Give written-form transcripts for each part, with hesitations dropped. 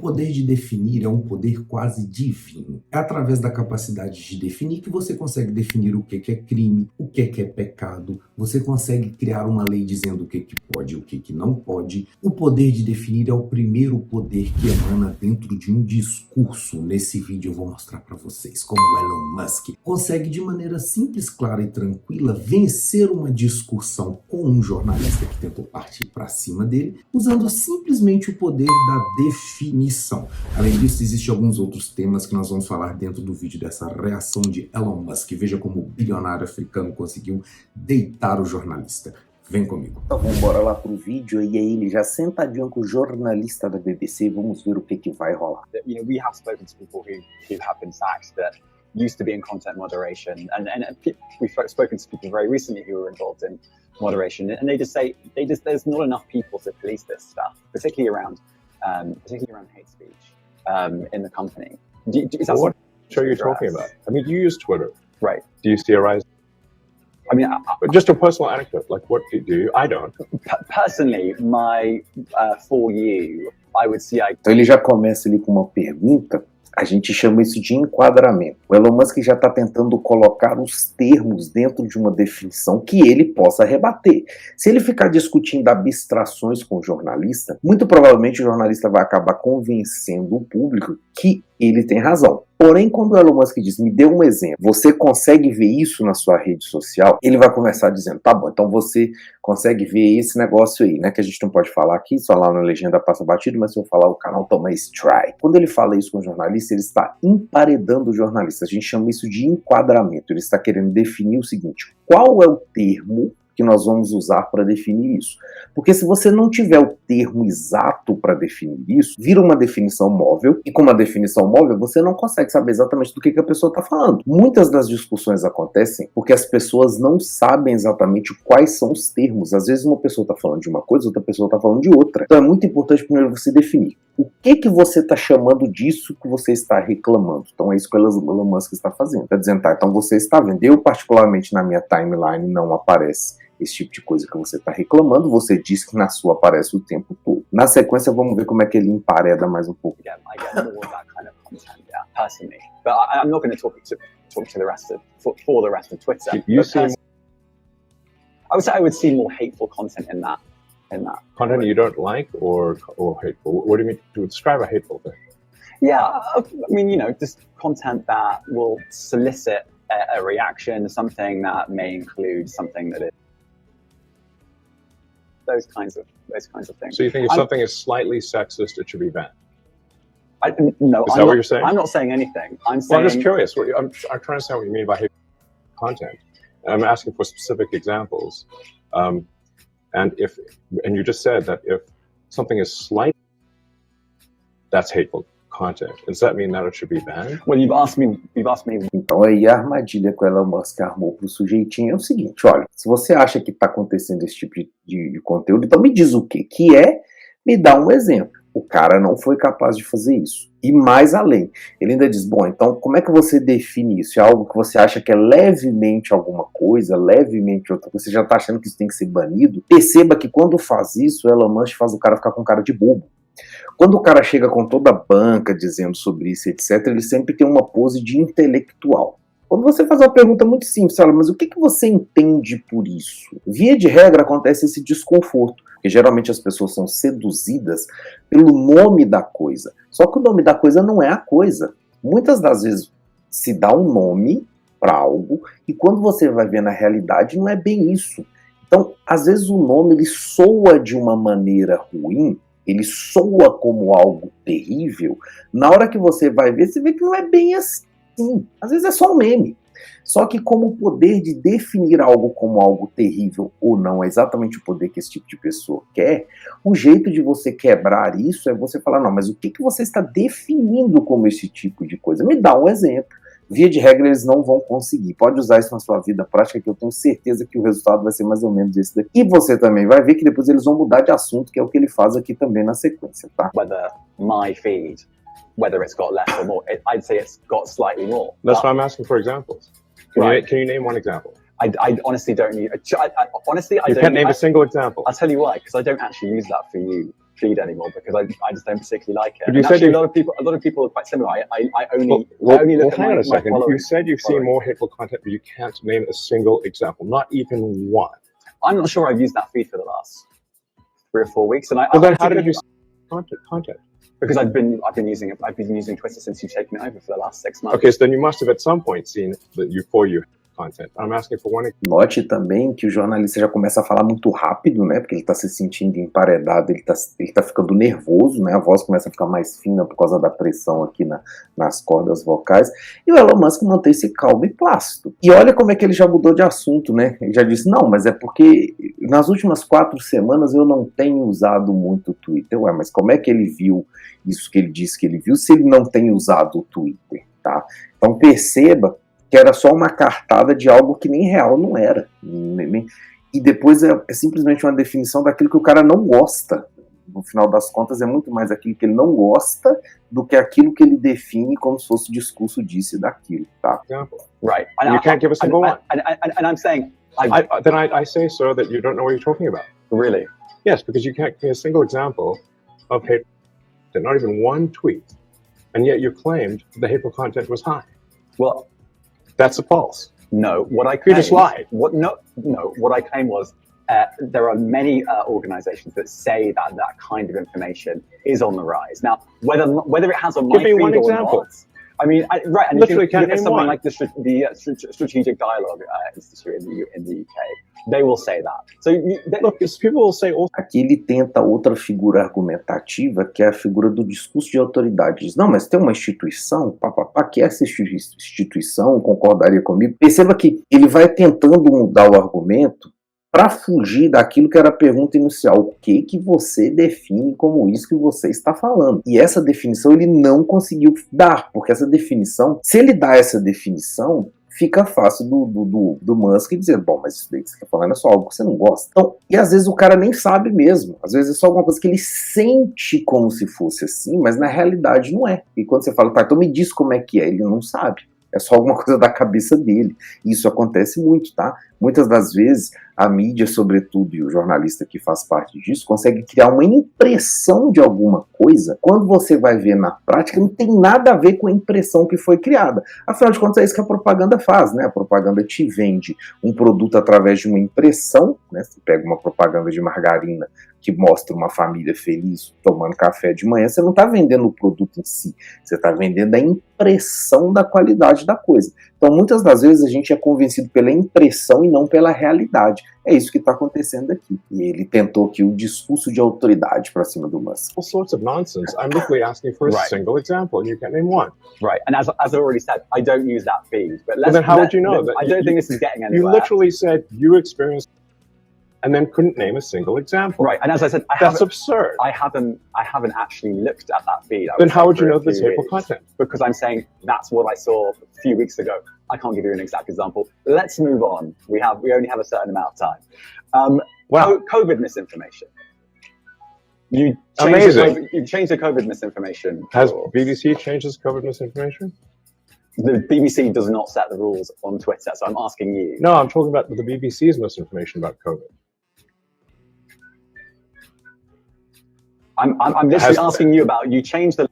poder de definir é um poder quase divino. É através da capacidade de definir que você consegue definir o que é crime, o que é pecado, você consegue criar uma lei dizendo o que pode e o que não pode. O poder de definir é o primeiro poder que emana dentro de um discurso. Nesse vídeo eu vou mostrar para vocês como Elon Musk consegue de maneira simples, clara e tranquila vencer uma discussão com um jornalista que tentou partir para cima dele, usando simplesmente o poder da definição. Além disso, existem alguns outros temas que nós vamos falar dentro do vídeo dessa reação de Elon Musk. Veja como o bilionário africano conseguiu deitar o jornalista. Vem comigo. Então vamos embora lá pro vídeo, e aí ele já sentadinho com o jornalista da BBC, vamos ver o que vai rolar. You know, we have spoken to people who have been sacked that used to be in content moderation, and we've spoken to people very recently who were involved in moderation, and they just say there's not enough people to police this stuff, particularly around hate speech in the company. Is that what show you're talking about? I mean, you use Twitter, right? Do you see a rise? I mean, but just a personal anecdote, like what do you? I don't. Personally, for you, I would see. Então ele já começa ali com uma pergunta. A gente chama isso de enquadramento. O Elon Musk já está tentando colocar os termos dentro de uma definição que ele possa rebater. Se ele ficar discutindo abstrações com o jornalista, muito provavelmente o jornalista vai acabar convencendo o público que ele tem razão. Porém, quando o Elon Musk diz, me dê um exemplo, você consegue ver isso na sua rede social? Ele vai começar dizendo, tá bom, então você consegue ver esse negócio aí, né, que a gente não pode falar aqui, só lá na legenda passa batido, mas se eu falar o canal toma strike. Quando ele fala isso com o jornalista, ele está emparedando o jornalista. A gente chama isso de enquadramento. Ele está querendo definir o seguinte, qual é o termo que nós vamos usar para definir isso. Porque se você não tiver o termo exato para definir isso, vira uma definição móvel, e com uma definição móvel você não consegue saber exatamente do que a pessoa está falando. Muitas das discussões acontecem porque as pessoas não sabem exatamente quais são os termos. Às vezes uma pessoa está falando de uma coisa, outra pessoa está falando de outra. Então é muito importante primeiro você definir. O que você está chamando disso que você está reclamando? Então é isso que o Elon Musk está fazendo. Está dizendo, tá, então você está vendo. Eu particularmente na minha timeline não aparece esse tipo de coisa que você está reclamando, você diz que na sua aparece o tempo todo. Na sequência, vamos ver como é que ele empareda mais um pouco. Yeah, I get more of that kind of content, yeah, personally. But I'm not going to talk to the rest of for the rest of Twitter. I would see more hateful content in that. Content you don't like or hateful? What do you mean to describe a hateful thing? Yeah, I mean, you know, just content that will solicit a reaction, something that may include something that is those kinds of things. So you think if something is slightly sexist, it should be banned? No, is that what you're saying? I'm not saying anything. I'm just curious. I'm trying to understand what you mean by hateful content. And I'm asking for specific examples. And you just said that if something is slight, that's hateful content. Does that mean that it should be banned? Well, you've asked me. Então aí a armadilha que o Elon Musk armou pro sujeitinho é o seguinte, olha, se você acha que está acontecendo esse tipo de conteúdo, então me diz o que é, me dá um exemplo. O cara não foi capaz de fazer isso. E mais além, ele ainda diz, bom, então como é que você define isso? É algo que você acha que é levemente alguma coisa, levemente outra coisa, você já está achando que isso tem que ser banido? Perceba que quando faz isso, o Elon Musk faz o cara ficar com cara de bobo. Quando o cara chega com toda a banca dizendo sobre isso, etc., ele sempre tem uma pose de intelectual. Quando você faz uma pergunta muito simples, fala, mas o que você entende por isso? Via de regra acontece esse desconforto, porque geralmente as pessoas são seduzidas pelo nome da coisa. Só que o nome da coisa não é a coisa. Muitas das vezes se dá um nome para algo e quando você vai ver na realidade não é bem isso. Então, às vezes o nome ele soa de uma maneira ruim, ele soa como algo terrível, na hora que você vai ver, você vê que não é bem assim. Às vezes é só um meme. Só que como o poder de definir algo como algo terrível ou não é exatamente o poder que esse tipo de pessoa quer, o jeito de você quebrar isso é você falar, não, mas o que você está definindo como esse tipo de coisa? Me dá um exemplo. Via de regra, eles não vão conseguir. Pode usar isso na sua vida prática, que eu tenho certeza que o resultado vai ser mais ou menos esse daqui. E você também vai ver que depois eles vão mudar de assunto, que é o que ele faz aqui também na sequência, tá? Whether my feed, whether it's got less or more, I'd say it's got slightly more. That's why I'm asking for examples. Can you name one example? I honestly don't. Honestly, I you don't. Can't name a single example. I'll tell you why, because I don't actually use that for you feed anymore because I just don't particularly like it. But you And said actually, you- a lot of people are quite similar. I only Well, look at hang on my a second. following. You said you've seen more hateful content, but you can't name a single example, not even one. I'm not sure I've used that feed for the last 3 or 4 weeks, and Well, then how did you see content? because I've been using it. I've been using Twitter since you've taken it over for the last 6 months. Okay, so then you must have at some point seen that you content. I'm asking for one. Note também que o jornalista já começa a falar muito rápido, né? Porque ele está se sentindo emparedado, ele tá ficando nervoso, né? A voz começa a ficar mais fina por causa da pressão aqui nas cordas vocais. E o Elon Musk mantém-se calmo e plácido. E olha como é que ele já mudou de assunto, né? Ele já disse, não, mas é porque nas últimas 4 semanas eu não tenho usado muito o Twitter. Ué, mas como é que ele viu isso que ele disse que ele viu se ele não tem usado o Twitter, tá? Então perceba que era só uma cartada de algo que nem real não era. E depois é simplesmente uma definição daquilo que o cara não gosta. No final das contas, é muito mais aquilo que ele não gosta do que aquilo que ele define como se fosse o discurso disso e daquilo, tá? Example. Right. And you can't give a single one. And I'm saying, Then I say, sir, that you don't know what you're talking about. really? Yes, because you can't give a single example of hateful content, not even one tweet, and yet you claimed the hateful content was high. Well, That's false. no. What I You claimed, just lied. What I claimed was there are many organizations that say that kind of information is on the rise. Now, whether it has on my Give me feed one or example. not, I mean, right? And Literally if you can't look at name something one. like the Strategic Dialogue Institute in the UK, they will say that. So Look, people will say all Aqui ele tenta outra figura argumentativa, que é a figura do discurso de autoridade. Diz, não, mas tem uma instituição, papapá, que essa instituição concordaria comigo. Perceba que ele vai tentando mudar o argumento para fugir daquilo que era a pergunta inicial. O que você define como isso que você está falando? E essa definição ele não conseguiu dar, porque essa definição, se ele dá essa definição, fica fácil do Musk dizer, bom, mas isso daí que você está falando é só algo que você não gosta. Então, e às vezes o cara nem sabe mesmo. Às vezes é só alguma coisa que ele sente como se fosse assim, mas na realidade não é. E quando você fala, tá, então me diz como é que é, ele não sabe. É só alguma coisa da cabeça dele. E isso acontece muito, tá? Muitas das vezes, a mídia, sobretudo, e o jornalista que faz parte disso, consegue criar uma impressão de alguma coisa. Quando você vai ver na prática, não tem nada a ver com a impressão que foi criada. Afinal de contas, é isso que a propaganda faz, né? A propaganda te vende um produto através de uma impressão, né? Você pega uma propaganda de margarina que mostra uma família feliz tomando café de manhã, você não está vendendo o produto em si, você está vendendo a impressão da qualidade da coisa. Então, muitas das vezes, a gente é convencido pela impressão e não pela realidade. É isso que está acontecendo aqui. E ele tentou aqui o discurso de autoridade para cima do Musk. sorts of nonsense. I'm literally asking for a Right. single example, and you can't name one. right. And as I already said, I don't use that feed. But Well, then how would you know that I don't think this is getting You anywhere. literally said you experienced, and then couldn't name a single example. Right. And as I said, That's absurd. I haven't actually looked at that feed. I Then would how say would you for a know this few hateful weeks. content? Because I'm saying that's what I saw a few weeks ago. I can't give you an exact example. Let's move on. We only have a certain amount of time. Wow. COVID misinformation. You Amazing. You've changed the COVID misinformation. Has rules. BBC changed its COVID misinformation? The BBC does not set the rules on Twitter, so I'm asking you. No, I'm talking about the BBC's misinformation about COVID. I'm literally asking you about, you changed the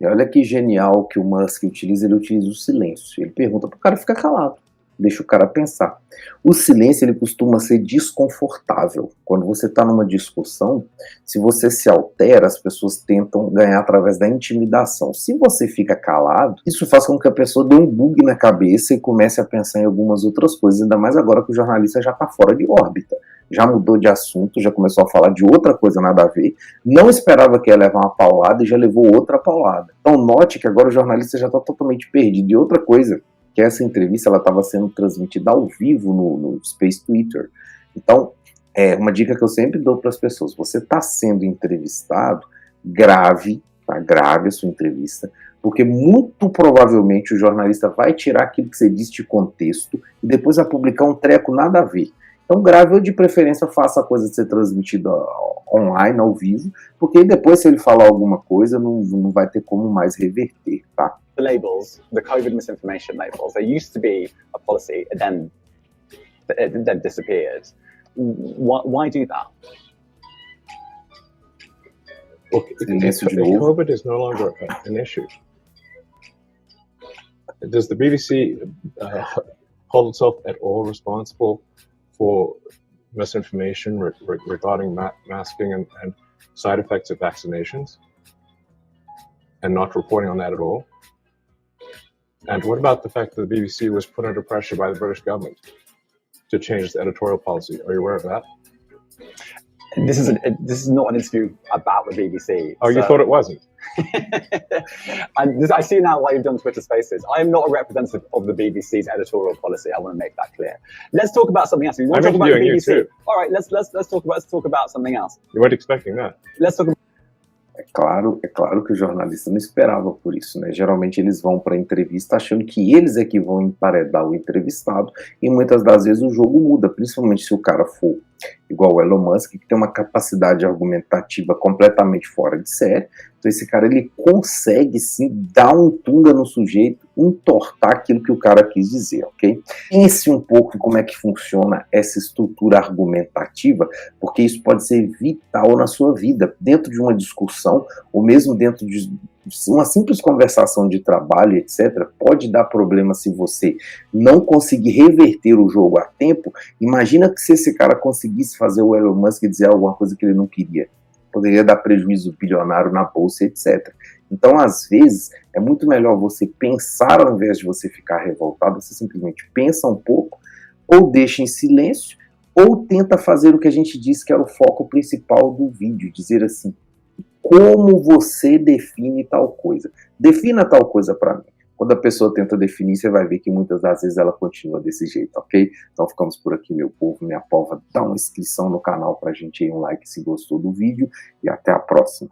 E olha que genial que o Musk utiliza, ele utiliza o silêncio. Ele pergunta para o cara ficar calado, deixa o cara pensar. O silêncio ele costuma ser desconfortável. Quando você está numa discussão, se você se altera, as pessoas tentam ganhar através da intimidação. Se você fica calado, isso faz com que a pessoa dê um bug na cabeça e comece a pensar em algumas outras coisas, ainda mais agora que o jornalista já está fora de órbita. Já mudou de assunto, já começou a falar de outra coisa nada a ver, não esperava que ia levar uma paulada e já levou outra paulada. Então note que agora o jornalista já está totalmente perdido. E outra coisa, que essa entrevista ela estava sendo transmitida ao vivo no Space Twitter. Então, uma dica que eu sempre dou para as pessoas, você está sendo entrevistado, grave a sua entrevista, porque muito provavelmente o jornalista vai tirar aquilo que você disse de contexto e depois vai publicar um treco nada a ver. Então grave ou de preferência faça a coisa de ser transmitida online, ao vivo, porque depois se ele falar alguma coisa não vai ter como mais reverter, tá? the labels, the COVID misinformation labels. There used to be a policy, and then disappeared. Why do that? Silêncio de novo. COVID is no longer an issue. Does the BBC hold itself at all responsible for misinformation regarding masking and side effects of vaccinations, and not reporting on that at all? And what about the fact that the BBC was put under pressure by the British government to change its editorial policy? Are you aware of that? This is not an interview about the BBC. Oh, so... you thought it wasn't? I see now why you've done Twitter Spaces. I am not a representative of the BBC's editorial policy. I want to make that clear. Let's talk about something else. We want to talk about the BBC. You too. All right, let's talk about something else. You weren't expecting that. Let's talk about... É claro que o jornalista não esperava por isso, né? Geralmente eles vão para a entrevista achando que eles é que vão emparedar o entrevistado, e muitas das vezes o jogo muda, principalmente se o cara for igual o Elon Musk, que tem uma capacidade argumentativa completamente fora de série. Então esse cara, ele consegue sim dar um tunga no sujeito, entortar aquilo que o cara quis dizer, ok? Pense um pouco em como é que funciona essa estrutura argumentativa, porque isso pode ser vital na sua vida, dentro de uma discussão, ou mesmo dentro de uma simples conversação de trabalho, etc., pode dar problema se você não conseguir reverter o jogo a tempo. Imagina que se esse cara conseguisse fazer o Elon Musk dizer alguma coisa que ele não queria. Poderia dar prejuízo bilionário na bolsa, etc. Então, às vezes, é muito melhor você pensar ao invés de você ficar revoltado. Você simplesmente pensa um pouco, ou deixa em silêncio, ou tenta fazer o que a gente disse que era o foco principal do vídeo, dizer assim: como você define tal coisa? Defina tal coisa para mim. Quando a pessoa tenta definir, você vai ver que muitas das vezes ela continua desse jeito, ok? Então ficamos por aqui, meu povo, minha pova. Dá uma inscrição no canal pra gente aí, um like se gostou do vídeo, e até a próxima.